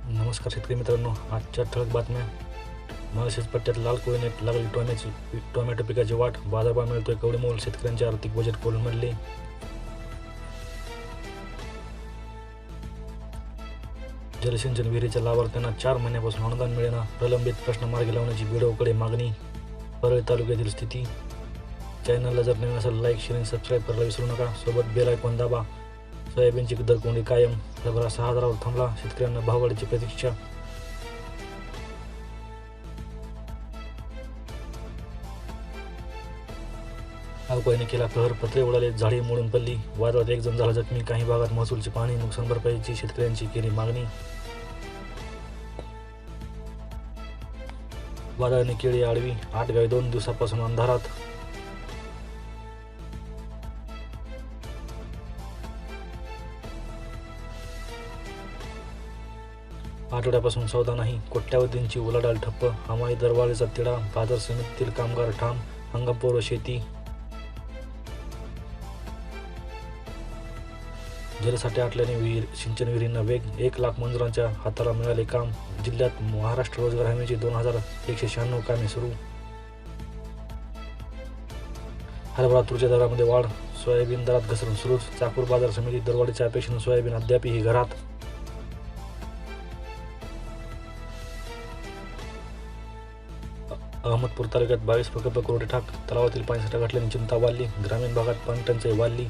नमस्कार शेतकरी मित्रांनो, आजच्या ठळक बातम्या. माळशेज पट्ट्यात लाल कोळीने लागली टोमॅटो पिकाची वाट. बाजारभाव मिळतोय कवडीमोल. शेतकऱ्यांचे आर्थिक बजेट कोलमडले. जलसिंचन विहिरीच्या लाभार्थ्यांना 4 महिन्यापासून अनुदान मिळेना. प्रलंबित प्रश्न मार्गी लावण्याची बीडोकडे मागणी. परळी तालुक्यातील स्थिती. चॅनलला जर नवीन असेल लाईक, शेअर आणि सबस्क्राईब करायला विसरू नका. सोबत बेल आयकॉन दाबा. सोयाबीनची दरकोंडी कायम. हरभरा 6,000वर थांबला. शेतकऱ्यांना भाववाढीची प्रतीक्षा. अवकाळीने केला कहर. पत्रे उडाले, झाडी मोडून पडली. वादळात 1 जण झाला जखमी. काही भागात महसूलची पाहणी. नुकसान भरपाईची शेतकऱ्यांची केली मागणी. वादळाने केळी आडवी. 8 गावे 2 दिवसापासून अंधारात. आठवड्यापासून सौदा नाही. कोट्यावधींची उलाढाल ठप्प. हमाली दरवाढीचा तिढा. बाजार समितीतील कामगार ठाम. हंगामपूर्व शेती. जलसाठे आटल्याने सिंचन विहिरींना वेग. 1 लाख मंजुरांच्या हाताला मिळाले काम. जिल्ह्यात महाराष्ट्र रोजगार हमीची 2196 कामे सुरू. हरभरा तुरीच्या दरामध्ये वाढ. सोयाबीन दरात घसरण सुरूच. चाकूर बाजार समिती दरवाढीच्या अपेक्षेने सोयाबीन अद्यापही घरात. अहमदपूर तालुक्यात 22 प्रकल्प कोरडे ठाक. तलावातील पाणीसाठा घटल्याने चिंता वाढली. ग्रामीण भागात पाणटंचाई वाढली.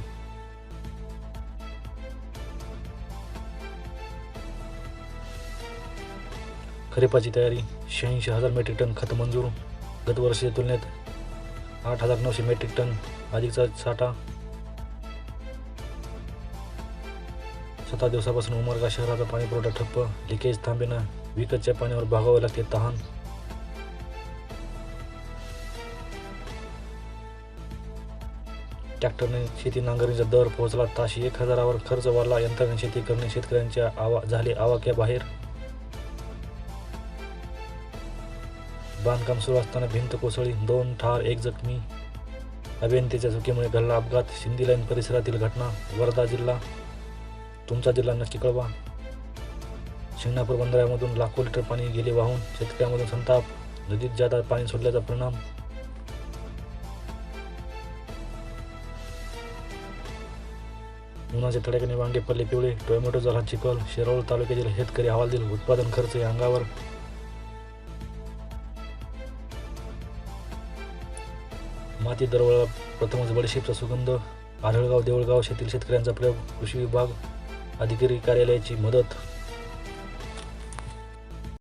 खरीपाची तयारी. 86,000 मेट्रिक टन खत मंजूर. गतवर्षीच्या तुलनेत 8,900 मेट्रिक टन अधिकचा साठा. 7 दिवसापासून उमरगा शहराचा पाणीपुरवठा ठप्प. लिकेज थांबेना. विकतच्या पाण्यावर भागावे लागते तहान. ट्रॅक्टरने शेती नांगरणीचा दर पोहोचला ताशी 1,000वर. खर्च वाढला. यंत्राने शेती करणे शेतकऱ्यांच्या झाले आवाक्या बाहेर. बांधकाम सुरू असताना भिंत कोसळली. 2 ठार 1 जखमी. अभियंत्याच्या चुकीमुळे घडला अपघात. सिंधी लाईन परिसरातील घटना. वर्धा जिल्हा. तुमचा जिल्हा नक्की कळवा. शिंगणापूर बंधाऱ्यामधून लाखो लिटर पाणी गेले वाहून. शेतकऱ्यांमधून संताप. नदीत जादा पाणी सोडल्याचा परिणाम. उन्हाच्या तड्याने वांगे पडले पिवळे. टोमॅटो झाला चिखल. शिरोळ तालुक्यातील शेतकरी हवालदिल. उत्पादन खर्च या अंगावर. माती दरवळा. प्रथमच बडीशेपचा सुगंध. आढळगाव देऊळगाव शेतील शेतकऱ्यांचा प्रयोग. कृषी विभाग अधिकारी कार्यालयाची मदत.